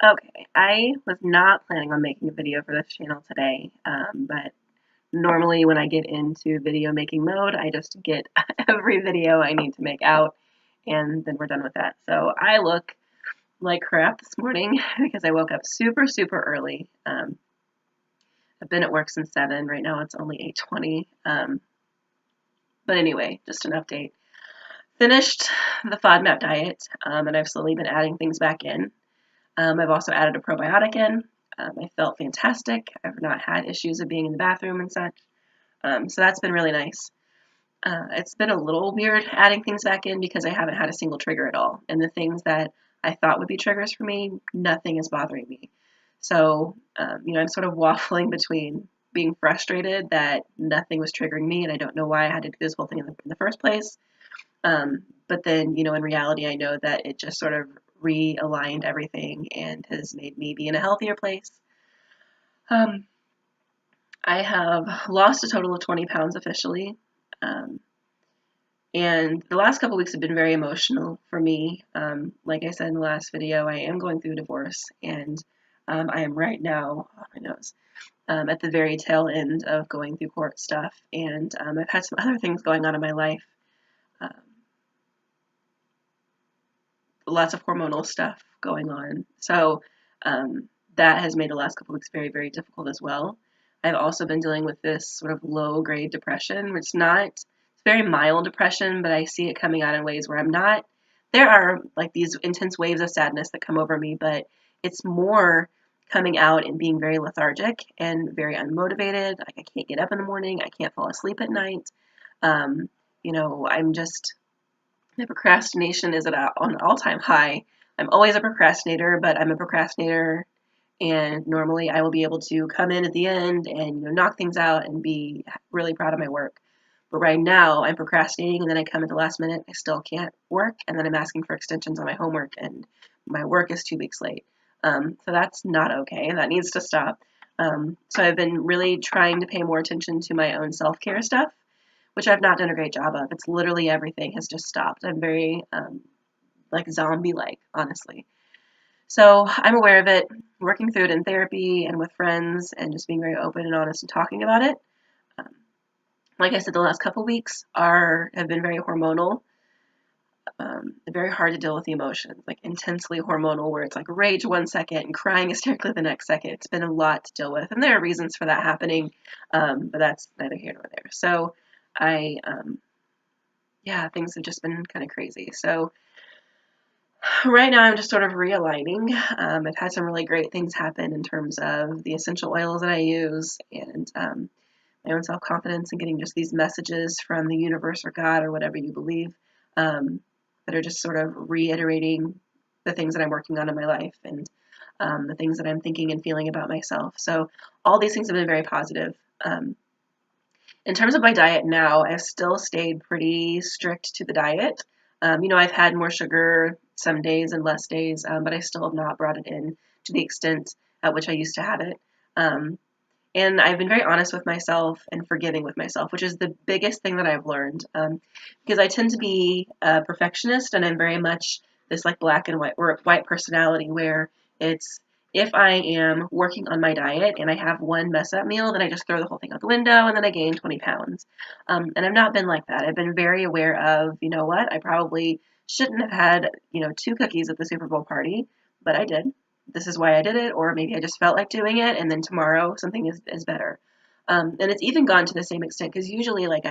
Okay, I was not planning on making a video for this channel today, but normally when I get into video making mode, I just get every video I need to make out, and then we're done with that. So I look like crap this morning because I woke up super, super early. I've been at work since 7. Right now it's only 8:20. But anyway, just an update. Finished the FODMAP diet, and I've slowly been adding things back in. I've also added a probiotic in. I felt fantastic. I've not had issues of being in the bathroom and such. So that's been really nice. It's been a little weird adding things back in because I haven't had a single trigger at all. And the things that I thought would be triggers for me, nothing is bothering me. So, I'm sort of waffling between being frustrated that nothing was triggering me and I don't know why I had to do this whole thing in the first place. But then, in reality, I know that it just sort of realigned everything and has made me be in a healthier place. Um, I have lost a total of 20 pounds officially. And the last couple weeks have been very emotional for me. Like I said in the last video, I am going through a divorce, and I am right now, oh my nose, at the very tail end of going through court stuff. And I've had some other things going on in my life. Um, Lots of hormonal stuff going on. So that has made the last couple weeks very, very difficult as well. I've also been dealing with this sort of low grade depression, which it's very mild depression, but I see it coming out in ways where I'm not. There are like these intense waves of sadness that come over me, but it's more coming out and being very lethargic and very unmotivated. Like I can't get up in the morning, I can't fall asleep at night. I'm just my procrastination is on an all-time high. I'm always a procrastinator, but I'm a procrastinator, and normally I will be able to come in at the end and knock things out and be really proud of my work. But right now I'm procrastinating, and then I come at the last minute, I still can't work, and then I'm asking for extensions on my homework, and my work is 2 weeks late. So that's not okay. That needs to stop. So I've been really trying to pay more attention to my own self-care stuff, which I've not done a great job of. It's literally everything has just stopped. I'm very like zombie-like, honestly. So I'm aware of it, working through it in therapy and with friends, and just being very open and honest and talking about it. Um, like I said, the last couple weeks have been very hormonal. Very hard to deal with the emotions, like intensely hormonal, where it's like rage 1 second and crying hysterically the next second. It's been a lot to deal with, and there are reasons for that happening, but that's neither here nor there. So yeah, things have just been kind of crazy. So right now I'm just sort of realigning. I've had some really great things happen in terms of the essential oils that I use, and my own self-confidence, and getting just these messages from the universe or God or whatever you believe, that are just sort of reiterating the things that I'm working on in my life, and the things that I'm thinking and feeling about myself. So all these things have been very positive. In terms of my diet now, I've still stayed pretty strict to the diet. I've had more sugar some days and less days, but I still have not brought it in to the extent at which I used to have it. And I've been very honest with myself and forgiving with myself, which is the biggest thing that I've learned. Because I tend to be a perfectionist, and I'm very much this like black and white or white personality where it's if I am working on my diet and I have one mess up meal, then I just throw the whole thing out the window and then I gain 20 pounds. And I've not been like that. I've been very aware of, you know what, I probably shouldn't have had, 2 cookies at the Super Bowl party, but I did. This is why I did it, or maybe I just felt like doing it, and then tomorrow something is better. And it's even gone to the same extent because usually, like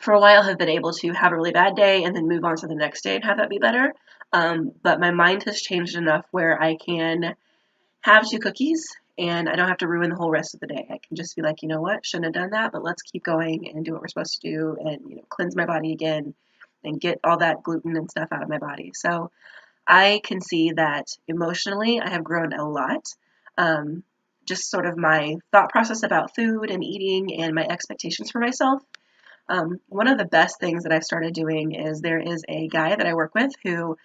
for a while, have been able to have a really bad day and then move on to the next day and have that be better. But my mind has changed enough where I can have 2 cookies and I don't have to ruin the whole rest of the day. I can just be like, you know what, shouldn't have done that, but let's keep going and do what we're supposed to do, and cleanse my body again and get all that gluten and stuff out of my body. So I can see that emotionally I have grown a lot. Just sort of my thought process about food and eating and my expectations for myself. One of the best things that I've started doing is there is a guy that I work with who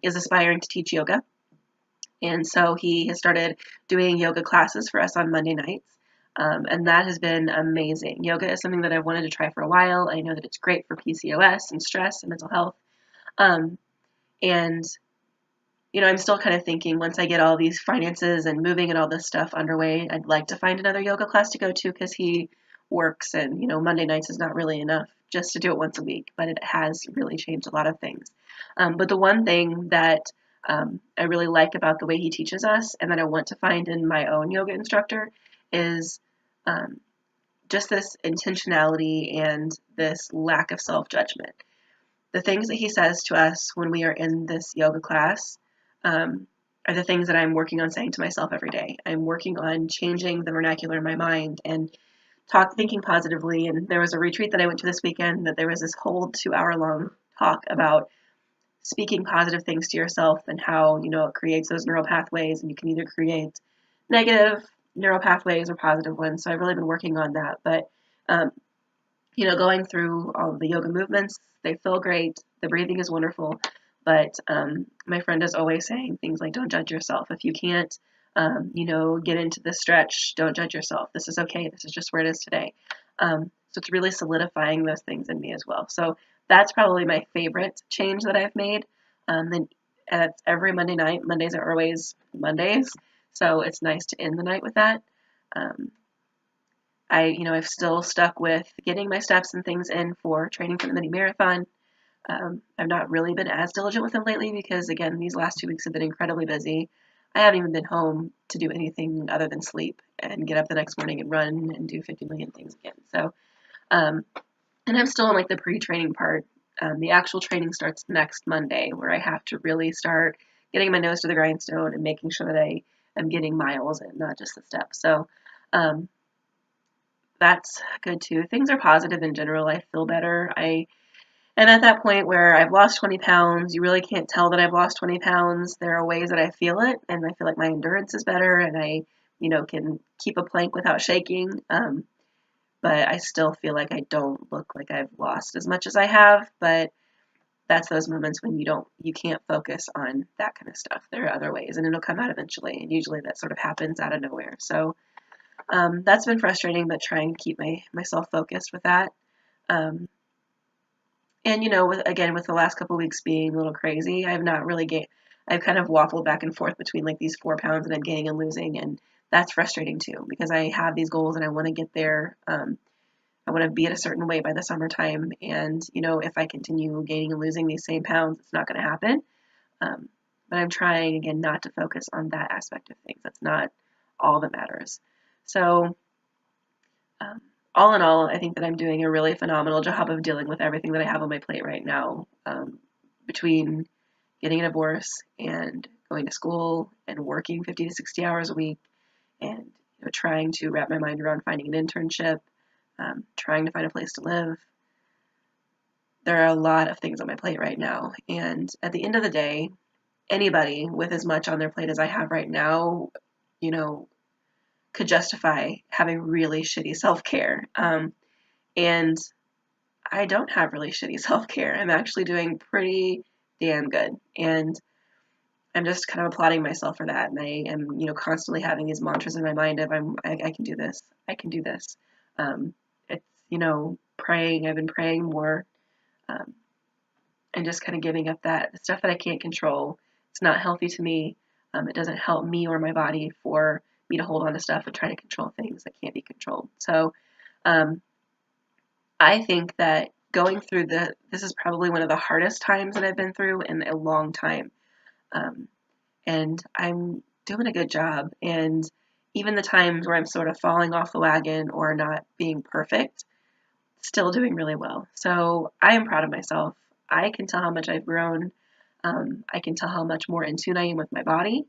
is aspiring to teach yoga. And so he has started doing yoga classes for us on Monday nights. And that has been amazing. Yoga is something that I've wanted to try for a while. I know that it's great for PCOS and stress and mental health. And I'm still kind of thinking once I get all these finances and moving and all this stuff underway, I'd like to find another yoga class to go to because he works and, Monday nights is not really enough just to do it once a week, but it has really changed a lot of things. But the one thing that I really like about the way he teaches us and that I want to find in my own yoga instructor is um, just this intentionality and this lack of self-judgment. The things that he says to us when we are in this yoga class are the things that I'm working on saying to myself every day. I'm working on changing the vernacular in my mind and thinking positively. And there was a retreat that I went to this weekend that there was this whole 2 hour long talk about speaking positive things to yourself and how, it creates those neural pathways, and you can either create negative neural pathways or positive ones. So I've really been working on that. But um, going through all of the yoga movements, they feel great. The breathing is wonderful. But my friend is always saying things like, don't judge yourself. If you can't, get into the stretch, don't judge yourself. This is okay. This is just where it is today. So it's really solidifying those things in me as well. So that's probably my favorite change that I've made. Then it's every Monday night. Mondays are always Mondays. So it's nice to end the night with that. Um, I've still stuck with getting my steps and things in for training for the mini marathon. I've not really been as diligent with them lately because, again, these last 2 weeks have been incredibly busy. I haven't even been home to do anything other than sleep and get up the next morning and run and do 50 million things again. So, and I'm still in like the pre-training part. The actual training starts next Monday, where I have to really start getting my nose to the grindstone and making sure that I am getting miles in, not just the steps. So, um, that's good too. Things are positive in general. I feel better. And at that point where I've lost 20 pounds, you really can't tell that I've lost 20 pounds. There are ways that I feel it, and I feel like my endurance is better, and I, can keep a plank without shaking. But I still feel like I don't look like I've lost as much as I have. But that's those moments when you can't focus on that kind of stuff. There are other ways, and it'll come out eventually. And usually that sort of happens out of nowhere. So that's been frustrating, but trying to keep myself focused with that. Um, and with the last couple of weeks being a little crazy, I've not really I've kind of waffled back and forth between like these 4 pounds that I'm gaining and losing, and that's frustrating too because I have these goals and I want to get there. I want to be at a certain weight by the summertime, and if I continue gaining and losing these same pounds, it's not going to happen. Um, but I'm trying again not to focus on that aspect of things. That's not all that matters. So um, all in all, I think that I'm doing a really phenomenal job of dealing with everything that I have on my plate right now. Between getting a divorce and going to school and working 50 to 60 hours a week and trying to wrap my mind around finding an internship, trying to find a place to live. There are a lot of things on my plate right now. And at the end of the day, anybody with as much on their plate as I have right now, you know, could justify having really shitty self-care. And I don't have really shitty self-care. I'm actually doing pretty damn good. And I'm just kind of applauding myself for that. And I am, constantly having these mantras in my mind of I can do this. I can do this. It's, praying. I've been praying more, um, and just kind of giving up the stuff that I can't control. It's not healthy to me. It doesn't help me or my body for me to hold on to stuff and try to control things that can't be controlled. So, um, I think that going through this is probably one of the hardest times that I've been through in a long time. Um, and I'm doing a good job. And even the times where I'm sort of falling off the wagon or not being perfect, still doing really well. So I am proud of myself. I can tell how much I've grown. I can tell how much more in tune I am with my body.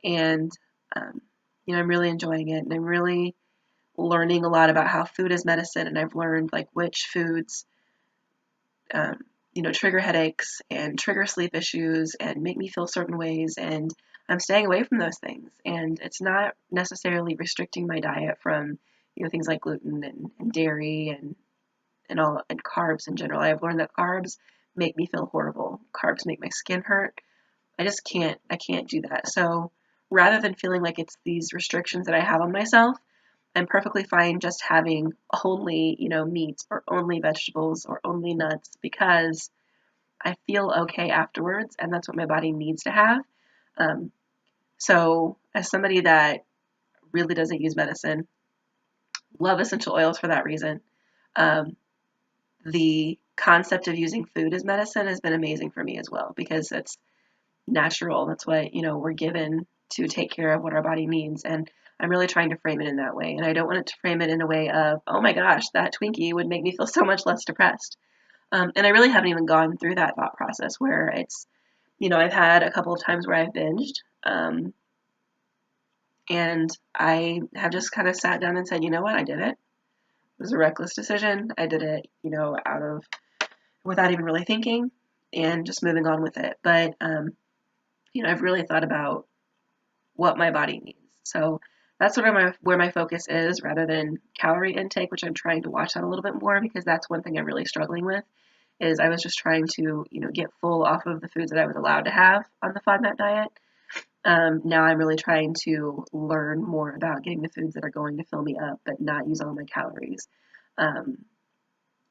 And, um, I'm really enjoying it. And I'm really learning a lot about how food is medicine. And I've learned like which foods, um, trigger headaches and trigger sleep issues and make me feel certain ways. And I'm staying away from those things. And it's not necessarily restricting my diet from, things like gluten and dairy and carbs in general. I've learned that carbs make me feel horrible. Carbs make my skin hurt. I can't do that. So rather than feeling like it's these restrictions that I have on myself, I'm perfectly fine just having only, meats or only vegetables or only nuts because I feel okay afterwards and that's what my body needs to have. So as somebody that really doesn't use medicine, love essential oils for that reason. Um, the concept of using food as medicine has been amazing for me as well, because it's natural. That's what, we're given to take care of what our body needs. And I'm really trying to frame it in that way. And I don't want it to frame it in a way of, oh my gosh, that Twinkie would make me feel so much less depressed. And I really haven't even gone through that thought process where it's, I've had a couple of times where I've binged. And I have just kind of sat down and said, you know what, I did it. It was a reckless decision. I did it, without even really thinking and just moving on with it. But, I've really thought about what my body needs. So that's sort of where my focus is, rather than calorie intake, which I'm trying to watch that a little bit more, because that's one thing I'm really struggling with. Is I was just trying to, get full off of the foods that I was allowed to have on the FODMAP diet. Now I'm really trying to learn more about getting the foods that are going to fill me up, but not use all my calories. Um,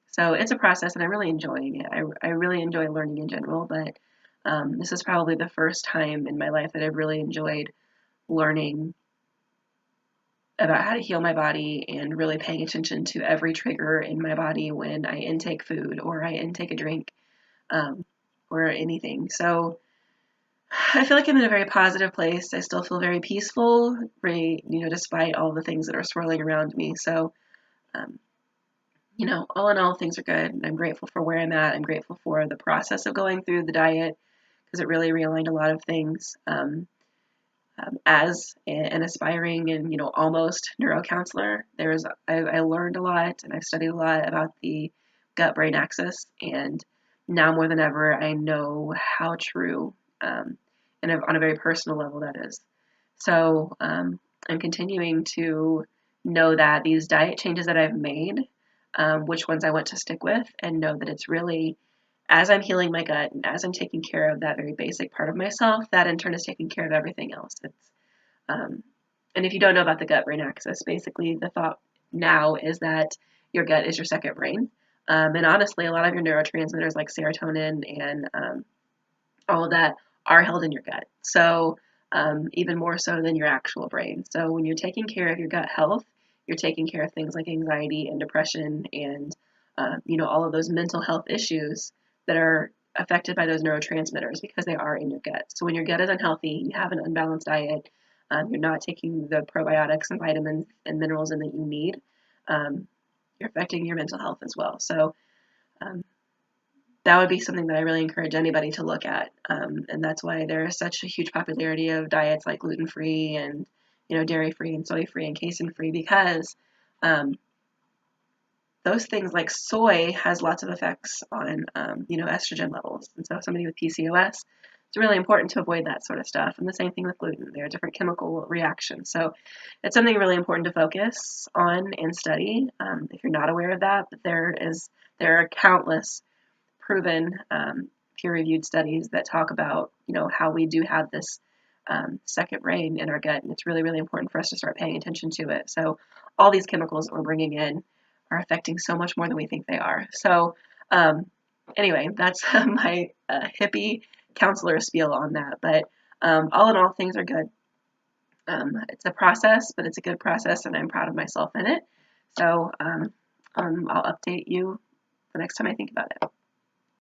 so it's a process, and I'm really enjoying it. I really enjoy learning in general, but this is probably the first time in my life that I've really enjoyed learning about how to heal my body and really paying attention to every trigger in my body when I intake food or I intake a drink, or anything. So I feel like I'm in a very positive place. I still feel very peaceful, despite all the things that are swirling around me. So, um, all in all, things are good. I'm grateful for where I'm at. I'm grateful for the process of going through the diet, because it really realigned a lot of things. As an aspiring and almost neurocounselor, I learned a lot, and I've studied a lot about the gut-brain axis, and now more than ever I know how true, and on a very personal level, that is. So I'm continuing to know that these diet changes that I've made, which ones I want to stick with, and know that it's really, as I'm healing my gut and as I'm taking care of that very basic part of myself, that in turn is taking care of everything else. Um, and if you don't know about the gut brain axis, basically the thought now is that your gut is your second brain. And honestly, a lot of your neurotransmitters like serotonin and all of that are held in your gut. So even more so than your actual brain. So when you're taking care of your gut health, you're taking care of things like anxiety and depression and all of those mental health issues that are affected by those neurotransmitters, because they are in your gut. So when your gut is unhealthy, you have an unbalanced diet, you're not taking the probiotics and vitamins and minerals in that you need, you're affecting your mental health as well. So um, that would be something that I really encourage anybody to look at. And that's why there is such a huge popularity of diets like gluten-free and, dairy-free and soy-free and casein-free, because those things like soy has lots of effects on, estrogen levels. And so somebody with PCOS, it's really important to avoid that sort of stuff. And the same thing with gluten. There are different chemical reactions. So it's something really important to focus on and study, if you're not aware of that. But there are countless proven, peer-reviewed studies that talk about, how we do have this second brain in our gut, and it's really, really important for us to start paying attention to it. So all these chemicals that we're bringing in are affecting so much more than we think they are. So anyway, that's my hippie counselor spiel on that. But all in all, things are good. It's a process, but it's a good process, and I'm proud of myself in it. So I'll update you the next time I think about it.